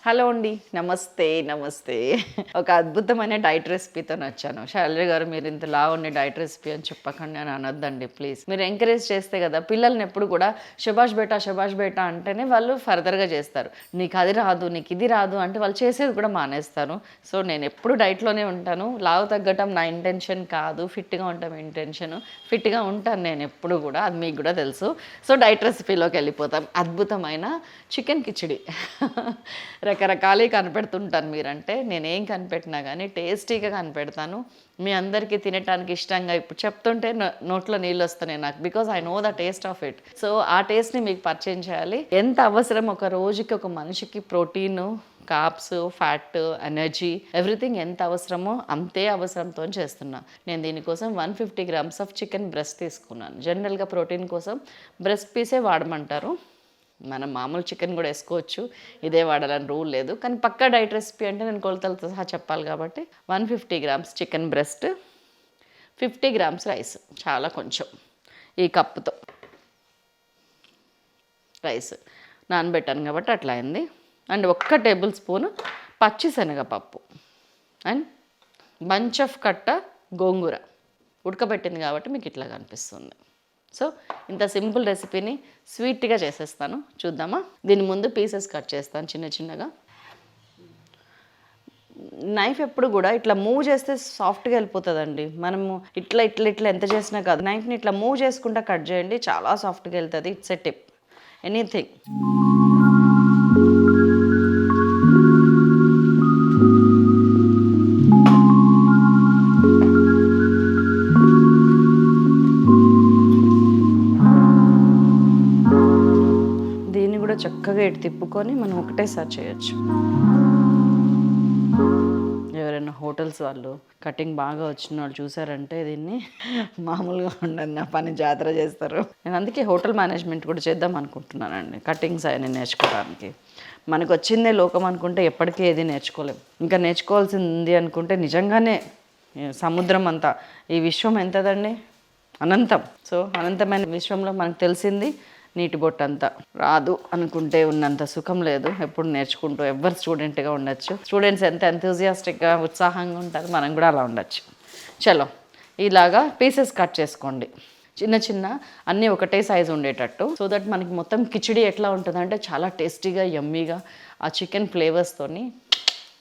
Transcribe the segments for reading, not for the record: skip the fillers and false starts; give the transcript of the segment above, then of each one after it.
Hello అండి. నమస్తే. నమస్తే. ఒక అద్భుతమైన డైట్ రెసిపీతోని వచ్చాను. శైలజ గారు మీరు ఇంత లావుండి డైట్ రెసిపీ అని చెప్పకండి అని అనొద్దండి ప్లీజ్. మీరు ఎంకరేజ్ చేస్తే కదా పిల్లల్ని ఎప్పుడు కూడా శభాష్ బేటా అంటేనే వాళ్ళు ఫర్దర్‌గా చేస్తారు. నీకు అది రాదు, నీకు ఇది రాదు అంటే వాళ్ళు చేసేది కూడా మానేస్తారు. సో నేను ఎప్పుడు డైట్‌లోనే ఉంటాను. లావు తగ్గటం నా ఇంటెన్షన్ కాదు. ఫిట్‌గా ఉండటం ఇంటెన్షన్. ఫిట్‌గా ఉంటాను నేను ఎప్పుడు కూడా. అది మీకు కూడా తెలుసు. సో డైట్ రెసిపీలోకి వెళ్ళిపోతాం. అద్భుతమైన చికెన్ కిచిడి. రకరకాలే కనిపెడుతుంటాను మీరంటే నేనేం కనిపెట్టినా కానీ టేస్టీగా కనిపెడతాను. మీ అందరికీ తినటానికి ఇష్టంగా ఇప్పుడు చెప్తుంటే నోట్లో నీళ్ళు వస్తున్నాయి నాకు, because I know the taste of it. So ఆ టేస్ట్ని మీకు పరిచయం చేయాలి. ఎంత అవసరం ఒక రోజుకి ఒక మనిషికి protein, carbs, fat, energy, everything ఎంత అవసరమో అంతే అవసరంతో చేస్తున్నా. నేను దీనికోసం 150 grams ఆఫ్ చికెన్ బ్రెస్ట్ తీసుకున్నాను. జనరల్గా ప్రోటీన్ కోసం బ్రెస్ట్ పీసే వాడమంటారు. మనం మామూలు చికెన్ కూడా వేసుకోవచ్చు, ఇదే వాడాలని రూల్ లేదు. కానీ పక్కా డైట్ రెసిపీ అంటే నేను కొలతలతో సహా చెప్పాలి కాబట్టి 150 grams chicken breast, 50 grams rice, చాలా కొంచెం ఈ కప్పుతో రైస్ నానబెట్టాను కాబట్టి అట్లా అయింది. అండ్ 1 టేబుల్ స్పూన్ పచ్చిశనగపప్పు అండ్ బంచ్ ఆఫ్ కట్ట గోంగూర ఉడకబెట్టింది కాబట్టి మీకు ఇట్లా కనిపిస్తుంది. సో ఇంత సింపుల్ రెసిపీని స్వీట్గా చేసేస్తాను. చూద్దామా? దీని ముందు పీసెస్ కట్ చేస్తాను చిన్న చిన్నగా. నైఫ్ ఎప్పుడు కూడా ఇట్లా మూవ్ చేస్తే సాఫ్ట్గా వెళ్ళిపోతుందండి. మనము ఇట్లా ఎంత చేసినా కాదు, నైఫ్ని ఇట్లా మూవ్ చేసుకుంటా కట్ చేయండి, చాలా సాఫ్ట్గా వెళ్తుంది. It's a tip. ఎనీథింగ్. చక్కగా ఇటు తిప్పుకొని మనం ఒకటేసారి చేయొచ్చు. ఎవరైనా హోటల్స్ వాళ్ళు కటింగ్ బాగా వచ్చిన వాళ్ళు చూసారంటే దీన్ని మామూలుగా ఉండదు, నా పని జాతర చేస్తారు. నేను అందుకే హోటల్ మేనేజ్మెంట్ కూడా చేద్దాం అనుకుంటున్నానండి, కటింగ్స్ అవన్నీ నేర్చుకోవడానికి. మనకు వచ్చిందే లోకం అనుకుంటే ఎప్పటికీ ఏది నేర్చుకోలేం. ఇంకా నేర్చుకోవాల్సింది అనుకుంటే నిజంగానే సముద్రం అంతా, ఈ విశ్వం ఎంతదండి, అనంతం. సో అనంతమైన విశ్వంలో మనకు తెలిసింది నీటి బొట్టు అంతా. రాదు అనుకుంటే ఉన్నంత సుఖం లేదు. ఎప్పుడు నేర్చుకుంటూ ఎవరు స్టూడెంట్గా ఉండొచ్చు. స్టూడెంట్స్ ఎంత ఎంతూజియాస్టిక్గా ఉత్సాహంగా ఉంటారు, మనం కూడా అలా ఉండొచ్చు. చలో ఇలాగా పీసెస్ కట్ చేసుకోండి, చిన్న చిన్న, అన్నీ ఒకటే సైజు ఉండేటట్టు. సో దట్ మనకి మొత్తం కిచిడి ఎట్లా ఉంటుందంటే చాలా టేస్టీగా, యమ్మీగా ఆ చికెన్ ఫ్లేవర్స్తోని.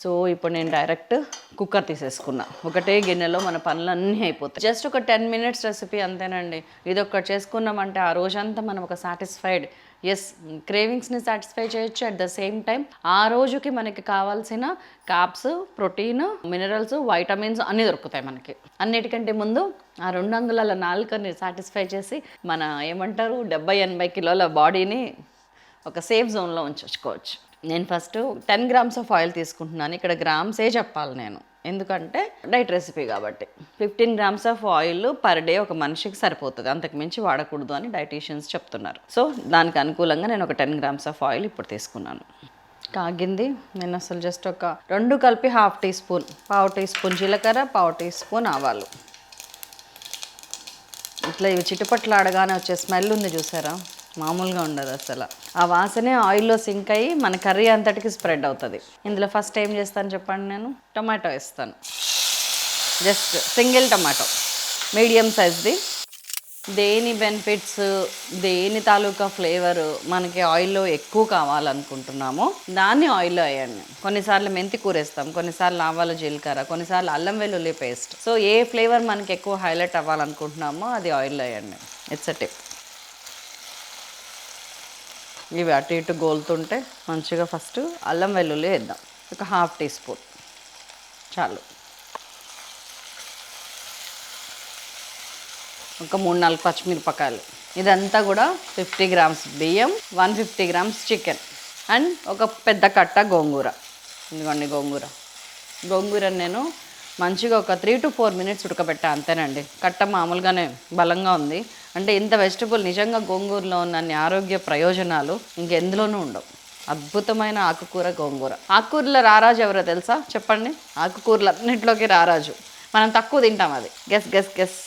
సో ఇప్పుడు నేను డైరెక్ట్ కుక్కర్ తీసేసుకున్నా. ఒకటే గిన్నెలో మన పనులన్నీ అయిపోతాయి. జస్ట్ ఒక 10 minutes రెసిపీ అంతేనండి. ఇది ఒక్కటి చేసుకున్నామంటే ఆ రోజంతా మనం ఒక సాటిస్ఫైడ్, ఎస్, క్రేవింగ్స్ని సాటిస్ఫై చేయొచ్చు. అట్ ద సేమ్ టైం ఆ రోజుకి మనకి కావాల్సిన కార్బ్స్, ప్రోటీన్, మినరల్స్, వైటమిన్స్ అన్నీ దొరుకుతాయి మనకి. అన్నిటికంటే ముందు ఆ 2 అంగుళాల నాలుకని సాటిస్ఫై చేసి మన ఏమంటారు 70-80 కిలోల బాడీని ఒక సేఫ్ జోన్లో ఉంచుకోవచ్చు. నేను ఫస్ట్ 10 grams ఆఫ్ ఆయిల్ తీసుకుంటున్నాను. ఇక్కడ గ్రామ్సే చెప్పాలి నేను, ఎందుకంటే డైట్ రెసిపీ కాబట్టి. 15 grams of oil per day ఒక మనిషికి సరిపోతుంది, అంతకు మించి వాడకూడదు అని డైటీషియన్స్ చెప్తున్నారు. సో దానికి అనుకూలంగా నేను ఒక 10 grams ఆఫ్ ఆయిల్ ఇప్పుడు తీసుకున్నాను. కాగింది. నేను అసలు జస్ట్ ఒక 2 కలిపి ½ టీ స్పూన్, పావు టీ స్పూన్ జీలకర్ర, పావు టీ స్పూన్ ఆవాలు. ఇట్లా ఇవి చిటపట్లాడగానే వచ్చే స్మెల్ ఉంది చూసారా, మామూలుగా ఉండదు అసలు. ఆ వాసనే ఆయిల్లో సింక్ అయ్యి మన కర్రీ అంతటికి స్ప్రెడ్ అవుతుంది. ఇందులో ఫస్ట్ ఏం చేస్తాను చెప్పండి, నేను టొమాటో వేస్తాను. జస్ట్ సింగిల్ టొమాటో, మీడియం సైజ్ది. దేని బెనిఫిట్స్, దేని తాలూకా ఫ్లేవర్ మనకి ఆయిల్లో ఎక్కువ కావాలనుకుంటున్నామో దాన్ని ఆయిల్లో వేయండి. కొన్నిసార్లు మెంతి కూర వేస్తాం, కొన్నిసార్లు ఆవాల జీలకర్ర, కొన్నిసార్లు అల్లం వెల్లుల్లి పేస్ట్. సో ఏ ఫ్లేవర్ మనకి ఎక్కువ హైలైట్ అవ్వాలనుకుంటున్నామో అది ఆయిల్లో వేయండి. It's a tip. ఇవి అటు ఇటు గోలుతుంటే మంచిగా ఫస్ట్ అల్లం వెల్లుల్లి వేద్దాం, ఒక ½ టీ స్పూన్ చాలు. ఒక 3-4 పచ్చిమిరపకాయలు. ఇదంతా కూడా 50 grams బియ్యం, 150 grams చికెన్ అండ్ ఒక పెద్ద కట్ట గోంగూర. ఇదిగోండి గోంగూర నేను మంచిగా ఒక 3 to 4 minutes ఉడకబెట్టా, అంతేనండి. కట్ట మామూలుగానే బలంగా ఉంది అంటే ఇంత వెజిటబుల్, నిజంగా గోంగూరలో ఉన్న ఆరోగ్య ప్రయోజనాలు ఇంకెందులోనూ ఉండవు. అద్భుతమైన ఆకుకూర గోంగూర. ఆకుకూరల రారాజు ఎవరో తెలుసా చెప్పండి? ఆకుకూరలు అన్నింటిలోకి రారాజు. మనం తక్కువ తింటాం అది. గెస్.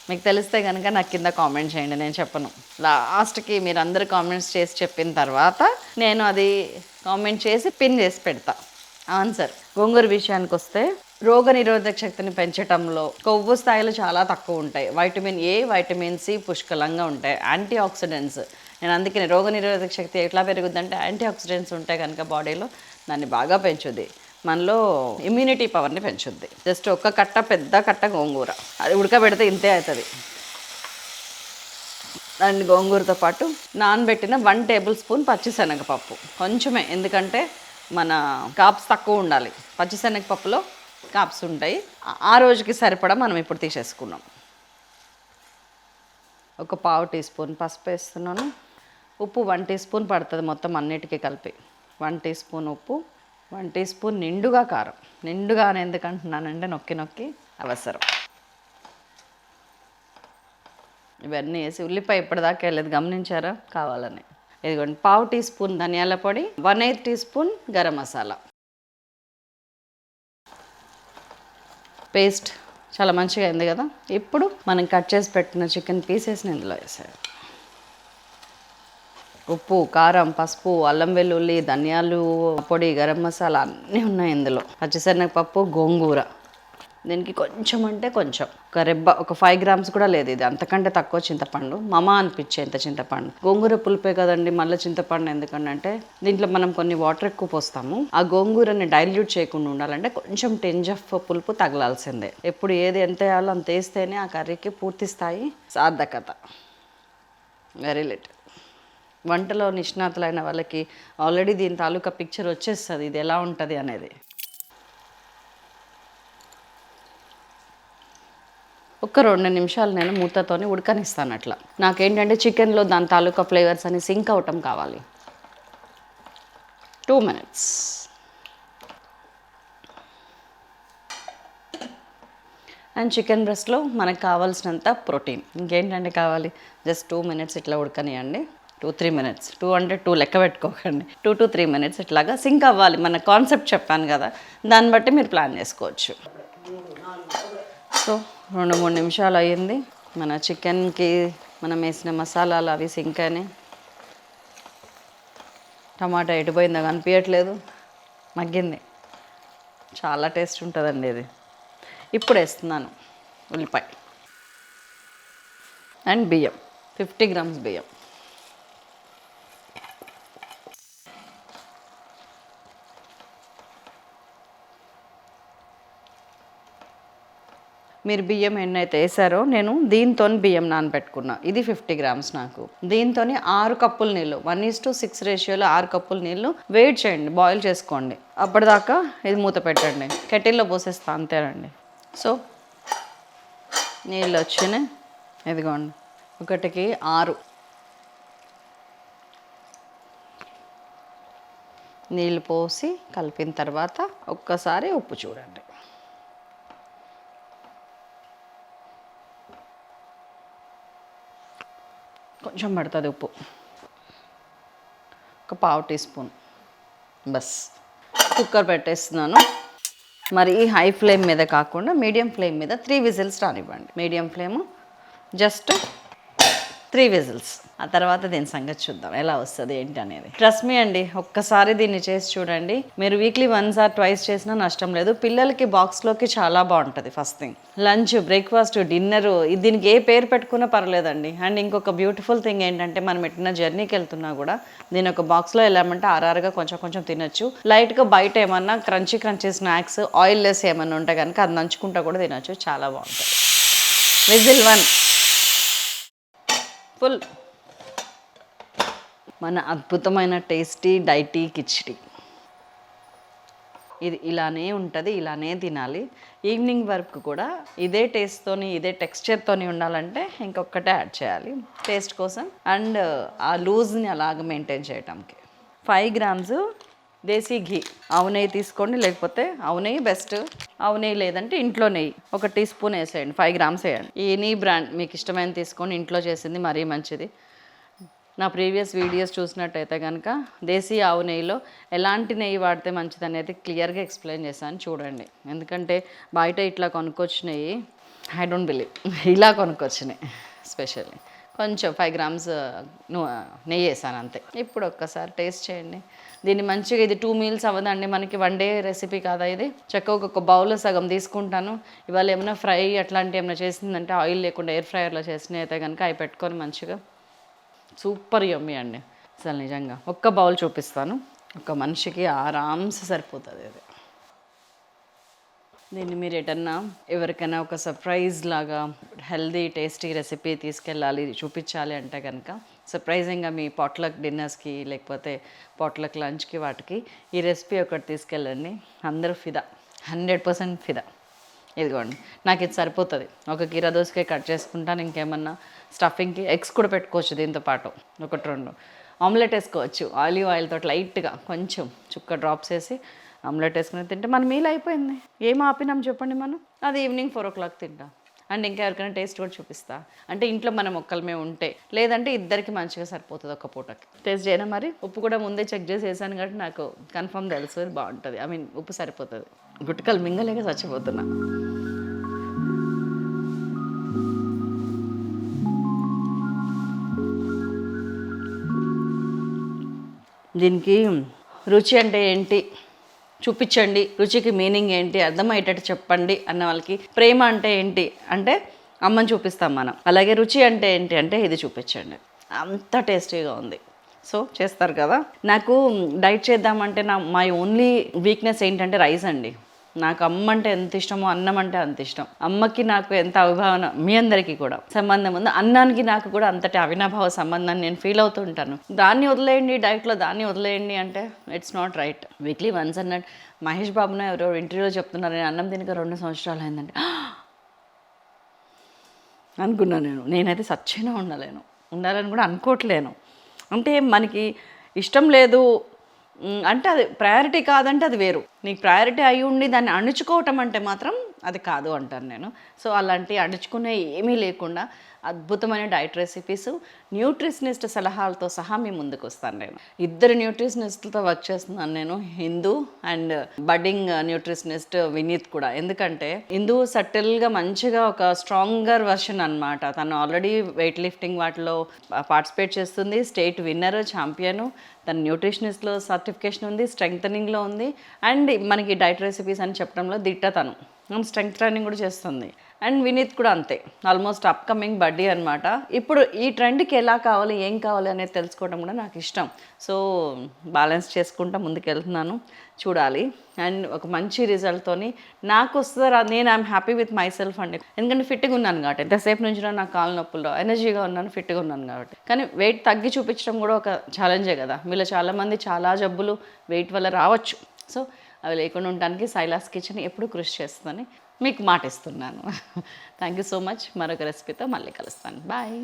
మీకు తెలిస్తే కనుక నాకు కింద కామెంట్ చేయండి, నేను చెప్పను. లాస్ట్కి మీరు అందరు కామెంట్స్ చేసి చెప్పిన తర్వాత నేను అది కామెంట్ చేసి పిన్ చేసి పెడతా ఆన్సర్. గోంగూర విషయానికి వస్తే రోగ నిరోధక శక్తిని పెంచడంలో కొవ్వు స్థాయిలు చాలా తక్కువ ఉంటాయి. వైటమిన్ ఏ, వైటమిన్ సి పుష్కలంగా ఉంటాయి. యాంటీ ఆక్సిడెంట్స్, నేను అందుకని రోగ నిరోధక శక్తి ఎట్లా పెరుగుద్దంటే యాంటీ ఆక్సిడెంట్స్ ఉంటాయి కనుక బాడీలో దాన్ని బాగా పెంచుద్ది, మనలో ఇమ్యూనిటీ పవర్ని పెంచుద్ది. జస్ట్ ఒక్క కట్ట, పెద్ద కట్ట గోంగూర, అది ఉడకబెడితే ఇంతే అవుతుంది. అండ్ గోంగూరతో పాటు నానబెట్టిన 1 టేబుల్ స్పూన్ పచ్చిశనగపప్పు, కొంచెమే, ఎందుకంటే మన కాప్స్ తక్కువ ఉండాలి. పచ్చిశనగపప్పులో కాప్స్ ఉంటాయి. ఆ రోజుకి సరిపడా మనం ఇప్పుడు తీసేసుకున్నాం. ఒక పావు టీ స్పూన్ పసుపు వేస్తున్నాను. ఉప్పు 1 టీ స్పూన్ పడుతుంది మొత్తం అన్నిటికీ కలిపి. 1 టీ స్పూన్ ఉప్పు, 1 టీ స్పూన్ నిండుగా కారం. నిండుగా అని ఎందుకంటున్నానంటే నొక్కి నొక్కి అవసరం. ఇవన్నీ వేసి, ఉల్లిపాయ ఇప్పటిదాకా వెళ్ళేది గమనించారా కావాలని. ఇదిగోండి, పావు టీ స్పూన్ ధనియాల పొడి, 1/8 tea spoon garam masala paste. చాలా మంచిగా అయింది కదా. ఇప్పుడు మనం కట్ చేసి పెట్టిన చికెన్ పీసెస్ని ఇందులో వేసారు. ఉప్పు, కారం, పసుపు, అల్లం వెల్లుల్లి, ధనియాలు పొడి, గరం మసాలా అన్నీ ఉన్నాయి ఇందులో. పచ్చిశనగపప్పు, గోంగూర, దీనికి కొంచెం అంటే కొంచెం, ఒక రెబ్బ, ఒక 5 గ్రామ్స్ కూడా లేదు ఇది, అంతకంటే తక్కువ చింతపండు. మమ అనిపించే ఇంత చింతపండు. గోంగూర పులిపే కదండి, మళ్ళీ చింతపండు ఎందుకంటే దీంట్లో మనం కొన్ని వాటర్ ఎక్కువ పోస్తాము. ఆ గోంగూరని డైల్యూట్ చేయకుండా ఉండాలంటే కొంచెం టెంజ్ ఆఫ్ పులుపు తగలాల్సిందే. ఎప్పుడు ఏది ఎంత వేయాలో అంత వేస్తేనే ఆ కర్రీకి పూర్తి స్థాయి సార్థకత. Very little. వంటలో నిష్ణాతులైన వాళ్ళకి ఆల్రెడీ దీని తాలూకా పిక్చర్ వచ్చేస్తుంది ఇది ఎలా ఉంటుంది అనేది. ఒక 2 నిమిషాలు నేను మూతతోని ఉడకనిస్తాను అట్లా. నాకేంటంటే చికెన్లో దాని తాలూకా ఫ్లేవర్స్ అని సింక్ అవటం కావాలి. 2 minutes. అండ్ చికెన్ బ్రెస్ట్లో మనకు కావాల్సినంత ప్రోటీన్. ఇంకేంటంటే కావాలి, జస్ట్ 2 minutes ఇట్లా ఉడకనియండి. 2-3 minutes, 2 అంటే 2 లెక్క పెట్టుకోకండి, 2 to 3 minutes ఇట్లాగా సింక్ అవ్వాలి. మన కాన్సెప్ట్ చెప్పాను కదా, దాన్ని బట్టి మీరు ప్లాన్ చేసుకోవచ్చు. సో 2-3 నిమిషాలు అయ్యింది. మన చికెన్కి మనం వేసిన మసాలాలు అవి సింక్ అని. టమాటా ఎటుపోయిందో కనిపించట్లేదు, మగ్గింది. చాలా టేస్ట్ ఉంటుందండి ఇది. ఇప్పుడు వేస్తున్నాను ఉల్లిపాయ అండ్ బియ్యం, 50 grams బియ్యం. మీరు బియ్యం ఎన్నైతే వేసారో, నేను దీంతో బియ్యం నానబెట్టుకున్నా. ఇది 50 grams నాకు. దీంతో 6 కప్పుల నీళ్ళు, 1:6 రేషియోలో 6 కప్పుల నీళ్ళు వేడి చేయండి, బాయిల్ చేసుకోండి. అప్పటిదాకా ఇది మూత పెట్టండి. కెటిల్లో పోసేస్తా అంతేనండి. సో నీళ్ళు వచ్చినాయి, ఇదిగోండి, 1కి 6 నీళ్ళు పోసి కలిపిన తర్వాత ఒక్కసారి ఉప్పు చూడండి. కొంచెం పడుతుంది ఉప్పు, ఒక పావు టీ స్పూన్ బస్. కుక్కర్ పెట్టేస్తున్నాను. మరి హై ఫ్లేమ్ మీద కాకుండా మీడియం ఫ్లేమ్ మీద 3 విజిల్స్ రానివ్వండి. Medium flame, just 3 whistles. ఆ తర్వాత దీని సంగతి చూద్దాం ఎలా వస్తుంది ఏంటి అనేది. ట్రస్ట్ మీ అండి, ఒక్కసారి దీన్ని చేసి చూడండి. మీరు వీక్లీ 1 or 2 చేసినా నష్టం లేదు. పిల్లలకి బాక్స్లోకి చాలా బాగుంటుంది. First thing, lunch, breakfast, dinner, దీనికి ఏ పేరు పెట్టుకున్నా పర్లేదండి. అండ్ ఇంకొక బ్యూటిఫుల్ థింగ్ ఏంటంటే, మనం ఎట్టిన జర్నీకి వెళ్తున్నా కూడా దీని ఒక బాక్స్లో వెళ్ళామంటే ఆరారుగా కొంచెం కొంచెం తినొచ్చు. లైట్గా బయట ఏమన్నా క్రంచీ స్నాక్స్, ఆయిల్ లెస్ ఏమన్నా ఉంటే కనుక అది నంచుకుంటా కూడా తినొచ్చు, చాలా బాగుంటుంది. Whistle 1 full. మన అద్భుతమైన టేస్టీ డైటీ కిచిడి ఇది ఇలానే ఉంటుంది, ఇలానే తినాలి. ఈవినింగ్ వరకు కూడా ఇదే టేస్ట్తోని, ఇదే టెక్స్చర్తోని ఉండాలంటే ఇంకొకటే యాడ్ చేయాలి టేస్ట్ కోసం. అండ్ ఆ లూజ్ని అలాగ మెయింటైన్ చేయడానికి 5 grams దేశీ ఘీ, ఆవు నెయ్యి తీసుకోండి, లేకపోతే ఆవు నెయ్యి బెస్ట్. ఆవు నెయ్యి లేదంటే ఇంట్లో నెయ్యి 1 టీ స్పూన్ వేసేయండి. 5 grams వేయండి. ఎనీ బ్రాండ్ మీకు ఇష్టమైన తీసుకోండి, ఇంట్లో చేసింది మరీ మంచిది. నా ప్రీవియస్ వీడియోస్ చూసినట్టయితే కనుక దేశీ ఆవు నెయ్యిలో ఎలాంటి నెయ్యి వాడితే మంచిది అనేది క్లియర్గా ఎక్స్ప్లెయిన్ చేశాను, చూడండి. ఎందుకంటే బయట ఇట్లా కొనుక్కొచ్చిన నెయ్యి ఐ డోంట్ బిలీవ్ ఇలా కొనుక్కొచ్చినాయి స్పెషల్లీ. కొంచెం 5 grams నెయ్యి వేసాను అంతే. ఇప్పుడు ఒక్కసారి టేస్ట్ చేయండి దీన్ని మంచిగా. ఇది 2 meals అవ్వదండి మనకి, 1 day రెసిపీ కాదా ఇది. చక్కగా ఒక బౌల్లో సగం తీసుకుంటాను. ఇవాళ ఏమైనా ఫ్రై అట్లాంటివి ఏమైనా చేసిందంటే ఆయిల్ లేకుండా ఎయిర్ ఫ్రైయర్లో చేసినవి అయితే కనుక అవి పెట్టుకొని మంచిగా సూపర్ యమ్మీ అండి అసలు నిజంగా. ఒక్క బౌల్ చూపిస్తాను, ఒక మనిషికి ఆరామ్స్ సరిపోతుంది ఇది. దీన్ని మీరు ఎటన్నా ఎవరికైనా ఒక సర్ప్రైజ్ లాగా హెల్దీ టేస్టీ రెసిపీ తీసుకెళ్ళాలి చూపించాలి అంటే కనుక సర్ప్రైజింగ్గా మీ పాట్లక్ డిన్నర్స్కి లేకపోతే పాట్లక్ లంచ్కి వాటికి ఈ రెసిపీ ఒకటి తీసుకెళ్ళండి. అందరూ ఫిదా, 100% ఫిదా. ఇదిగోండి నాకు ఇది సరిపోతుంది. ఒక కీరా దోసకాయ కట్ చేసుకుంటాను, ఇంకేమన్నా స్టఫింగ్కి ఎగ్స్ కూడా పెట్టుకోవచ్చు దీంతో పాటు, 1-2 ఆమ్లెట్ వేసుకోవచ్చు. ఆలివ్ ఆయిల్తో లైట్గా కొంచెం చుక్క డ్రాప్స్ వేసి ఆమ్లెట్ వేసుకుని తింటే మన మీల్ అయిపోయింది. ఏం ఆపినాం చెప్పండి మనం. అది ఈవినింగ్ 4 o'clock తింటాం. అండ్ ఇంకా ఎవరికైనా టేస్ట్ కూడా చూపిస్తా. అంటే ఇంట్లో మనం ఒక్కలమే ఉంటే, లేదంటే ఇద్దరికి మంచిగా సరిపోతుంది ఒక పూటకి. టేస్ట్ చేయనా మరి? ఉప్పు కూడా ముందే చెక్ చేసి వేసాను కాబట్టి నాకు కన్ఫర్మ్ తెలుసు ఇది బాగుంటుంది. ఐ మీన్ ఉప్పు సరిపోతుంది. గుట్టకలు మింగలేక చచ్చిపోతున్నా. దీనికి రుచి అంటే ఏంటి చూపించండి, రుచికి మీనింగ్ ఏంటి అర్థమయ్యేటట్టు చెప్పండి అన్న వాళ్ళకి, ప్రేమ అంటే ఏంటి అంటే అమ్మని చూపిస్తాం మనం. అలాగే రుచి అంటే ఏంటి అంటే ఇది చూపించండి. అంత టేస్టీగా ఉంది. సో చేస్తారు కదా. నాకు డైట్ చేద్దామంటే మై ఓన్లీ వీక్నెస్ ఏంటంటే రైస్ అండి. నాకు అమ్మ అంటే ఎంత ఇష్టమో అన్నం అంటే అంత ఇష్టం. అమ్మకి నాకు ఎంత అవిభావన, మీ అందరికీ కూడా సంబంధం ఉంది. అన్నానికి నాకు కూడా అంతటి అవినాభావ సంబంధాన్ని నేను ఫీల్ అవుతూ ఉంటాను. దాన్ని వదిలేయండి డైట్లో, దాన్ని వదిలేయండి అంటే it's not right. Weekly once అన్నట్టు మహేష్ బాబును ఎవరో ఇంటర్వ్యూలో చెప్తున్నారు, నేను అన్నం తినక 2 సంవత్సరాలు అయిందంటే అనుకున్నాను. నేనైతే సచ్చైనా ఉండాలని కూడా అనుకోవట్లేను. అంటే మనకి ఇష్టం లేదు అంటే అది ప్రయారిటీ కాదంటే అది వేరు. నీకు ప్రయారిటీ అయి ఉండి దాన్ని అణుచుకోవటం అంటే మాత్రం అది కాదు అంటాను నేను. సో అలాంటి అణుచుకునే ఏమీ లేకుండా అద్భుతమైన డైట్ రెసిపీస్, న్యూట్రిషనిస్ట్ సలహాలతో సహా మీ ముందుకు వస్తాను నేను. 2 న్యూట్రిషనిస్ట్లతో వర్క్ చేస్తున్నాను నేను, Hindu and budding nutritionist Vineeth కూడా. ఎందుకంటే హిందూ సటిల్గా మంచిగా ఒక స్ట్రాంగర్ వర్షన్ అనమాట. తను ఆల్రెడీ వెయిట్ లిఫ్టింగ్ వాటిలో పార్టిసిపేట్ చేస్తుంది, స్టేట్ విన్నర్, ఛాంపియను. తన న్యూట్రిషనిస్ట్లో సర్టిఫికేషన్ ఉంది, స్ట్రెంగ్తనింగ్లో ఉంది, అండ్ మనకి డైట్ రెసిపీస్ అని చెప్పడంలో దిట్ట తను. స్ట్రెంగ్త్ ట్రైనింగ్ కూడా చేస్తుంది. అండ్ వినీత్ కూడా అంతే, ఆల్మోస్ట్ అప్కమింగ్ బడ్డీ అనమాట. ఇప్పుడు ఈ ట్రెండ్కి ఎలా కావాలి, ఏం కావాలి అనేది తెలుసుకోవడం కూడా నాకు ఇష్టం. సో బ్యాలెన్స్ చేసుకుంటా ముందుకు వెళ్తున్నాను, చూడాలి. అండ్ ఒక మంచి రిజల్ట్తోని నాకు వస్తుందా, నేను I'm happy with my self అండి. ఎందుకంటే ఫిట్గా ఉన్నాను కాబట్టి, ఎంతసేపు నుంచి నాకు కాళ్ళ నొప్పుల్లో ఎనర్జీగా ఉన్నాను, ఫిట్గా ఉన్నాను కాబట్టి. కానీ వెయిట్ తగ్గి చూపించడం కూడా ఒక ఛాలెంజే కదా. మీలో చాలామంది చాలా జబ్బులు వెయిట్ వల్ల రావచ్చు. సో అవి లేకుండా ఉండడానికి సైలాస్ కిచెన్ ఎప్పుడు కృషి చేస్తుందని మీకు మాట ఇస్తున్నాను. Thank you so much. మరొక రెసిపీతో మళ్ళీ కలుస్తాను. బాయ్.